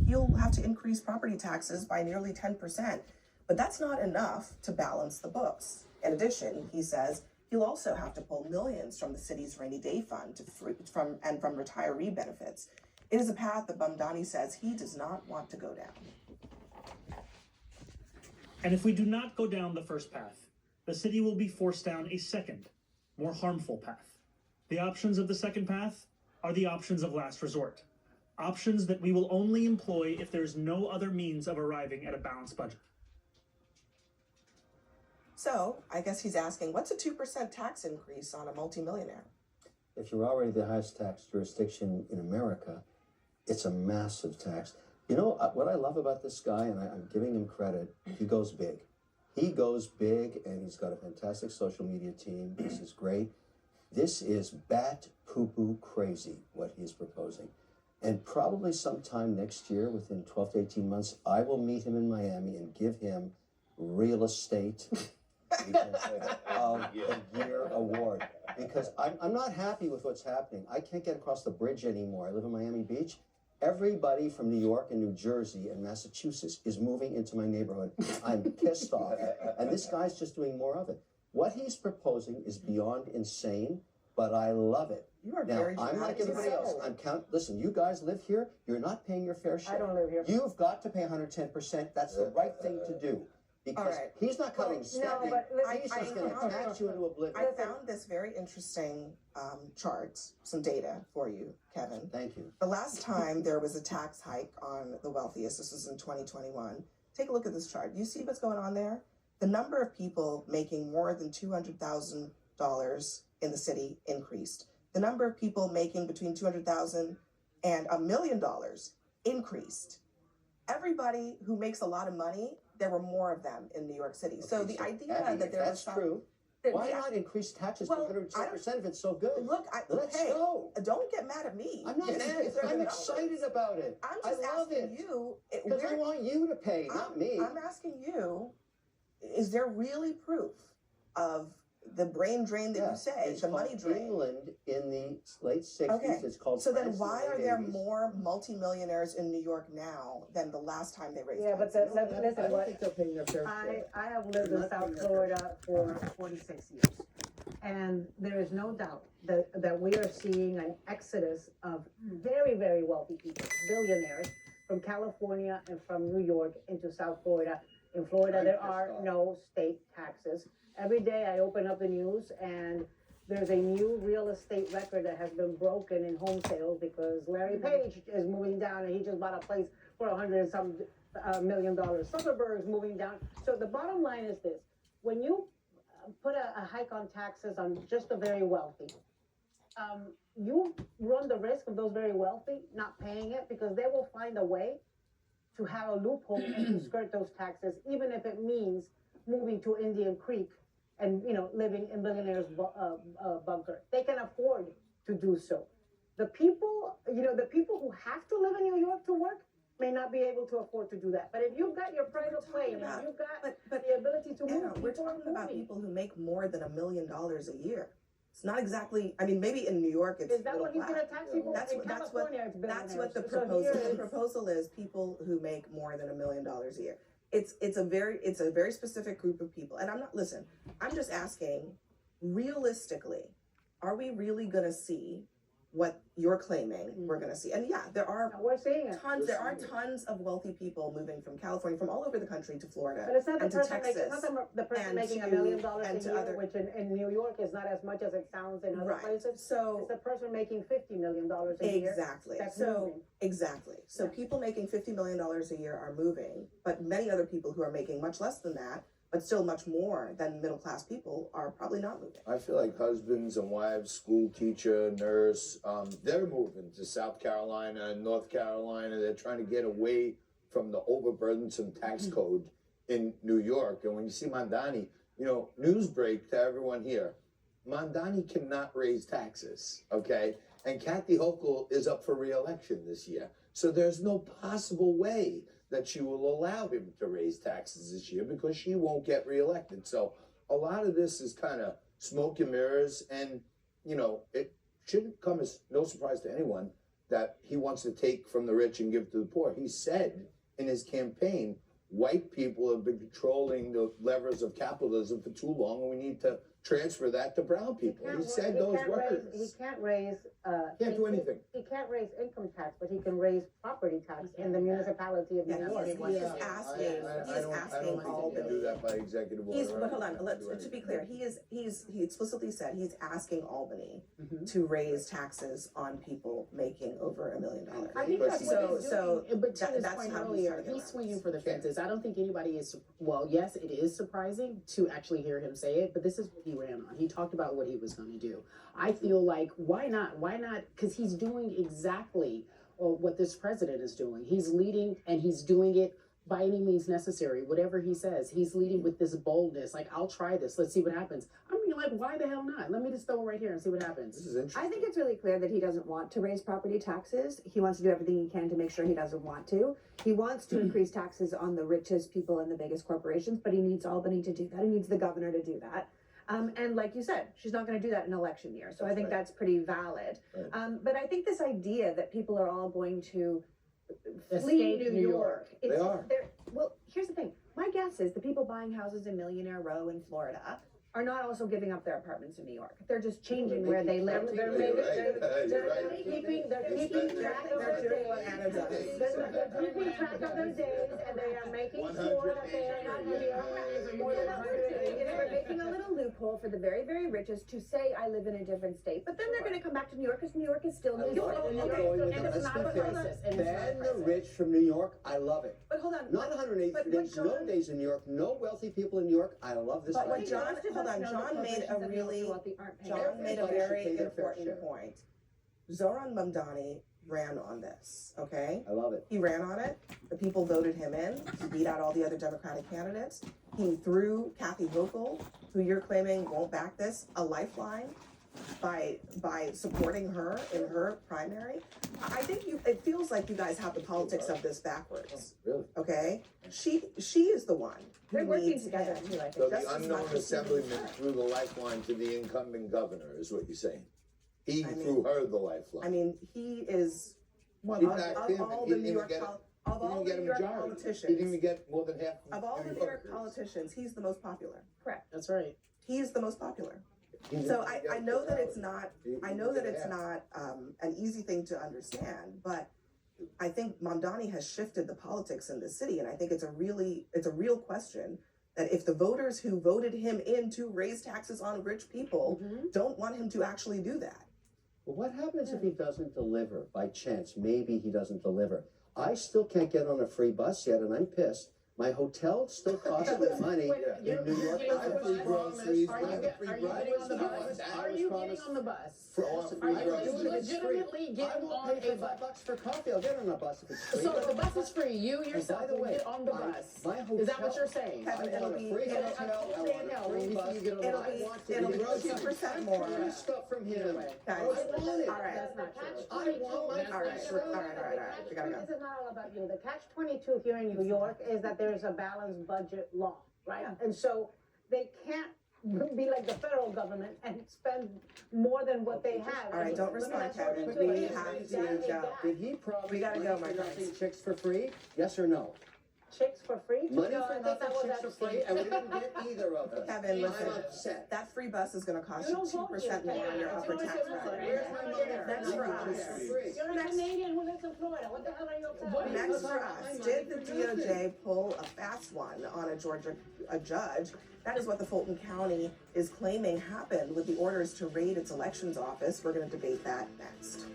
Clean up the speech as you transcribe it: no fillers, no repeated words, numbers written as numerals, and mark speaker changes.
Speaker 1: he'll have to increase property taxes by nearly 10%. But that's not enough to balance the books. In addition, he says he'll also have to pull millions from the city's rainy day fund from retiree benefits. It is a path that Mamdani says he does not want to go down.
Speaker 2: And if we do not go down the first path, the city will be forced down a second, more harmful path. The options of the second path are the options of last resort. Options that we will only employ if there is no other means of arriving at a balanced budget.
Speaker 1: So I guess he's asking, what's a 2% tax increase on a multimillionaire?
Speaker 3: If you're already the highest tax jurisdiction in America, it's a massive tax. You know, what I love about this guy, and I'm giving him credit, he goes big. He goes big, and he's got a fantastic social media team. This is great. This is bat poo-poo crazy, what he's proposing. And probably sometime next year, within 12 to 18 months, I will meet him in Miami and give him real estate of the year award. Because I'm not happy with what's happening. I can't get across the bridge anymore. I live in Miami Beach. Everybody from New York and New Jersey and Massachusetts is moving into my neighborhood. I'm pissed off. And this guy's just doing more of it. What he's proposing is beyond insane, but I love it.
Speaker 1: You are
Speaker 3: now,
Speaker 1: very
Speaker 3: I'm like everybody else. Listen, you guys live here. You're not paying your fair share.
Speaker 4: I don't live here.
Speaker 3: You've got to pay 110%. That's the right thing to do. Because he's not cutting
Speaker 4: he's just
Speaker 3: going to tax you into oblivion.
Speaker 1: I found this very interesting chart, some data for you, Kevin.
Speaker 3: Thank you.
Speaker 1: The last time there was a tax hike on the wealthiest, this was in 2021. Take a look at this chart. You see what's going on there? The number of people making more than $200,000 in the city increased. The number of people making between $200,000 and $1 million increased. Everybody who makes a lot of money, there were more of them in New York City. Okay, so the idea
Speaker 3: Abby,
Speaker 1: that there
Speaker 3: that's
Speaker 1: was
Speaker 3: true. Why not increase taxes to 110% if it's so good?
Speaker 1: Look,
Speaker 3: Let's go.
Speaker 1: Don't get mad at me.
Speaker 3: I'm not mad. I'm excited about it.
Speaker 1: I'm just asking you.
Speaker 3: Because I want you to pay, not me.
Speaker 1: I'm asking you, is there really proof of the brain drain that you say, the money drain?
Speaker 3: England in the late 60s.
Speaker 1: Okay.
Speaker 3: It's called
Speaker 1: So
Speaker 3: France
Speaker 1: then why
Speaker 3: in the
Speaker 1: are there
Speaker 3: 80s.
Speaker 1: more multimillionaires in New York now than the last time they raised
Speaker 4: but
Speaker 1: taxes?
Speaker 4: listen,
Speaker 3: I don't think they're paying their fair share.
Speaker 4: I have lived in South Florida for 46 years. And there is no doubt that we are seeing an exodus of very, very wealthy people, billionaires, from California and from New York into South Florida. In Florida, there are no state taxes. Every day I open up the news and there's a new real estate record that has been broken in home sales because Larry Page is moving down and he just bought a place for $100 and some million. Zuckerberg is moving down. So the bottom line is this: when you put a hike on taxes on just the very wealthy, you run the risk of those very wealthy not paying it because they will find a way to have a loophole and to skirt those taxes, even if it means moving to Indian Creek and living in billionaires' bunker. They can afford to do so. The people who have to live in New York to work may not be able to afford to do that. But if you've got your private plane and you've got the ability to move,
Speaker 1: we're talking about people who make more than $1 million a year. It's not exactly. I mean, maybe in New York it's.
Speaker 4: Is that what he's going to tax people?
Speaker 1: That's what the proposal. The proposal is people who make more than $1 million a year. It's a very specific group of people. And I'm just asking, realistically, are we really going to see what you're claiming we're going to see? And yeah,
Speaker 4: we're seeing it.
Speaker 1: There are tons of wealthy people moving from California, from all over the country to Florida,
Speaker 4: but it's not
Speaker 1: and to Texas,
Speaker 4: the person making $1 million a year, which in New York is not as much as it sounds in other places. So it's the person making $50 million a year.
Speaker 1: Exactly. So people making $50 million a year are moving, but many other people who are making much less than that, but still much more than middle-class people, are probably not moving.
Speaker 5: I feel like husbands and wives, school teacher, nurse, they're moving to South Carolina and North Carolina. They're trying to get away from the overburdensome tax code in New York. And when you see Mamdani, news break to everyone here, Mamdani cannot raise taxes, okay? And Kathy Hochul is up for re-election this year. So there's no possible way that she will allow him to raise taxes this year because she won't get reelected. So a lot of this is kind of smoke and mirrors, and it shouldn't come as no surprise to anyone that he wants to take from the rich and give to the poor. He said in his campaign, white people have been controlling the levers of capitalism for too long, and we need to transfer that to brown people. He said those words.
Speaker 4: He can't raise,
Speaker 5: Can't do anything.
Speaker 4: He can't raise income tax, but he can raise property tax in the municipality of New
Speaker 1: Yeah,
Speaker 4: York.
Speaker 1: he's asking,
Speaker 5: I don't
Speaker 1: asking
Speaker 5: think you
Speaker 1: Albany.
Speaker 5: can do that by executive order.
Speaker 1: But hold on, to be clear, he explicitly said he's asking Albany to raise taxes on people making over $1 million.
Speaker 6: I think
Speaker 5: But
Speaker 6: that's
Speaker 5: he-
Speaker 6: what he's
Speaker 1: so
Speaker 6: doing. But to
Speaker 1: that-
Speaker 6: his
Speaker 1: that's
Speaker 6: point
Speaker 1: how he's
Speaker 6: earlier,
Speaker 1: trying to get
Speaker 6: he's
Speaker 1: around
Speaker 6: swinging
Speaker 1: this.
Speaker 6: for the fences. I don't think anybody is, well, yes, it is surprising to actually hear him say it, but this is what he ran on. He talked about what he was going to do. I feel like, why not? Why not? Because he's doing exactly what this president is doing. He's leading and he's doing it by any means necessary. Whatever he says, he's leading with this boldness. Like, I'll try this. Let's see what happens. I mean, like, why the hell not? Let me just throw it right here and see what happens.
Speaker 5: This is interesting.
Speaker 7: I think it's really clear that he doesn't want to raise property taxes. He wants to do everything he can to make sure he doesn't want to. He wants to increase taxes on the richest people and the biggest corporations, but he needs Albany to do that. He needs the governor to do that. And like you said, she's not going to do that in election year. So I think
Speaker 5: right.
Speaker 7: that's pretty valid.
Speaker 5: Right.
Speaker 7: But I think this idea that people are all going to
Speaker 6: Escape
Speaker 7: flee
Speaker 6: New
Speaker 7: New
Speaker 6: York.
Speaker 7: York.
Speaker 5: They are.
Speaker 7: Well, here's the thing. My guess is the people buying houses in Millionaire Row in Florida are not also giving up their apartments in New York. They're just changing where they live.
Speaker 5: You're right.
Speaker 4: Keeping track of their days. They're keeping track of their days, and they are making sure that they are not here more than 180
Speaker 7: They're
Speaker 4: days.
Speaker 7: making a little loophole for the very, very richest to say I live in a different state, but then they're going to come back to New York because New York is still New York.
Speaker 6: And New York
Speaker 7: Okay,
Speaker 6: is- and it's
Speaker 3: Let's
Speaker 6: not
Speaker 3: be
Speaker 6: a
Speaker 3: fair.
Speaker 6: crisis. And it's not a
Speaker 3: Ban the
Speaker 6: crisis.
Speaker 3: rich from New York. I love it.
Speaker 7: but hold on.
Speaker 3: Not 180
Speaker 7: but
Speaker 3: days, no
Speaker 7: John-
Speaker 3: days in New York, no wealthy people in New York. I love this.
Speaker 1: But what
Speaker 3: idea.
Speaker 1: John-
Speaker 7: Most of
Speaker 1: hold
Speaker 7: us
Speaker 1: on,
Speaker 7: know the
Speaker 1: John made a
Speaker 7: corporations that
Speaker 1: really-
Speaker 7: feel wealthy aren't paying
Speaker 1: John made a
Speaker 3: Everybody should
Speaker 1: very
Speaker 3: pay their fair
Speaker 1: important
Speaker 3: share.
Speaker 1: point. Zoran Mamdani ran on this, okay?
Speaker 3: I love it.
Speaker 1: He ran on it. The people voted him in. He beat out all the other Democratic candidates. He threw Kathy Hochul, who you're claiming won't back this, a lifeline by supporting her in her primary. I think it feels like you guys have the politics of this backwards,
Speaker 5: Really?
Speaker 1: okay? She is the one who
Speaker 7: They're working
Speaker 1: needs
Speaker 7: together
Speaker 1: him.
Speaker 7: too, I
Speaker 5: So
Speaker 7: think.
Speaker 1: Just
Speaker 5: the
Speaker 1: as
Speaker 5: unknown
Speaker 1: much as he
Speaker 5: assemblyman
Speaker 1: needs her.
Speaker 5: threw the lifeline to the incumbent governor, is what you're saying. He
Speaker 1: I mean-
Speaker 5: threw her the lifeline.
Speaker 1: I mean, he is
Speaker 5: Well, he
Speaker 1: of
Speaker 5: backed him,
Speaker 1: all
Speaker 5: and
Speaker 1: the
Speaker 5: he
Speaker 1: New
Speaker 5: didn't
Speaker 1: York
Speaker 5: get-
Speaker 1: of
Speaker 5: He
Speaker 1: all
Speaker 5: didn't
Speaker 1: the
Speaker 5: get a
Speaker 1: New York
Speaker 5: majority. He didn't
Speaker 1: politicians,
Speaker 5: even get more than half.
Speaker 1: of all the New
Speaker 5: New
Speaker 1: York
Speaker 5: Yorkers.
Speaker 1: politicians, he's the most popular.
Speaker 6: That's right.
Speaker 1: He's the most popular.
Speaker 5: He didn't
Speaker 1: So
Speaker 5: even get
Speaker 1: I
Speaker 5: a
Speaker 1: know that it's
Speaker 5: majority.
Speaker 1: not
Speaker 5: He-
Speaker 1: I
Speaker 5: he
Speaker 1: know that
Speaker 5: did
Speaker 1: it's
Speaker 5: half.
Speaker 1: not an easy thing to understand, but I think Mamdani has shifted the politics in the city, and I think it's a real question that if the voters who voted him in to raise taxes on rich people don't want him to actually do that.
Speaker 3: Well, what happens if he doesn't deliver by chance? Maybe he doesn't deliver. I still can't get on a free bus yet, and I'm pissed. My hotel still costs me money
Speaker 6: Wait,
Speaker 3: in
Speaker 6: you're
Speaker 3: New York.
Speaker 6: getting
Speaker 3: I have
Speaker 6: on
Speaker 3: free
Speaker 6: the
Speaker 3: groceries.
Speaker 6: bus? Are
Speaker 3: I
Speaker 6: you
Speaker 3: have
Speaker 6: get-
Speaker 3: free
Speaker 6: are you
Speaker 3: rides.
Speaker 6: getting on the
Speaker 3: I
Speaker 6: bus?
Speaker 3: was
Speaker 6: Are you getting
Speaker 3: promised
Speaker 6: on the bus?
Speaker 3: for
Speaker 5: Are
Speaker 3: us.
Speaker 5: you
Speaker 3: I will
Speaker 6: legitimately
Speaker 3: do it. It's free.
Speaker 6: getting
Speaker 3: I
Speaker 6: on
Speaker 3: won't pay
Speaker 6: a
Speaker 3: for
Speaker 6: bus?
Speaker 3: $5 for coffee. I'll get on a bus if it's free.
Speaker 6: So the bus is free. You
Speaker 3: And
Speaker 6: yourself
Speaker 3: by the
Speaker 6: will
Speaker 3: way,
Speaker 6: get on the
Speaker 3: my
Speaker 6: bus.
Speaker 3: hotel,
Speaker 6: Is that what you're saying?
Speaker 1: Kevin,
Speaker 3: I
Speaker 1: it'll
Speaker 3: want a
Speaker 1: be-
Speaker 3: free
Speaker 1: it'll-
Speaker 3: hotel. I
Speaker 6: I'll
Speaker 3: want
Speaker 6: stand
Speaker 3: a
Speaker 6: out
Speaker 3: free
Speaker 6: when we see
Speaker 3: bus.
Speaker 6: you get on the
Speaker 1: It'll
Speaker 6: bus.
Speaker 1: be-
Speaker 3: I want to
Speaker 1: it'll
Speaker 3: be
Speaker 1: be
Speaker 3: grocery.
Speaker 1: 2%
Speaker 3: I'm
Speaker 1: more.
Speaker 3: ordering stuff from him.
Speaker 6: Right.
Speaker 1: Guys,
Speaker 3: I want it.
Speaker 1: all right.
Speaker 6: That's not true.
Speaker 3: I want my
Speaker 1: All right,
Speaker 3: fresh
Speaker 1: all right. We gotta go.
Speaker 4: This is not all about you. The catch-22 here in New York is that there's a balanced budget law, right? And so they can't be like the federal government and spend more than what they have.
Speaker 1: All right, don't
Speaker 4: Let me
Speaker 1: respond,
Speaker 4: ask you
Speaker 1: Kevin.
Speaker 4: this
Speaker 1: We
Speaker 4: way.
Speaker 1: have
Speaker 4: Is
Speaker 1: to
Speaker 4: that a
Speaker 1: go.
Speaker 4: gap?
Speaker 3: Did he promise
Speaker 1: We gotta go,
Speaker 3: money
Speaker 1: my
Speaker 3: for nothing
Speaker 1: friends.
Speaker 3: chicks for free? Yes or no?
Speaker 4: Chicks for free?
Speaker 3: Money
Speaker 4: No,
Speaker 3: for
Speaker 4: I thought
Speaker 3: nothing,
Speaker 4: that was
Speaker 3: chicks for free, and we didn't get either of them.
Speaker 1: Kevin, listen.
Speaker 3: I'm upset.
Speaker 1: That free bus is gonna cost
Speaker 4: You
Speaker 1: you
Speaker 4: don't vote
Speaker 1: 2%
Speaker 4: here,
Speaker 1: more on your
Speaker 4: Kevin.
Speaker 1: upper
Speaker 4: It's
Speaker 1: tax
Speaker 4: always
Speaker 1: bracket.
Speaker 3: Where's my money?
Speaker 1: That's for us.
Speaker 4: You're a
Speaker 1: Next-
Speaker 4: Canadian who lives in Florida. What the hell are you upset about?
Speaker 1: Next for us, did the DOJ pull a fast one on a judge? That is what the Fulton County is claiming happened with the orders to raid its elections office. We're gonna debate that next.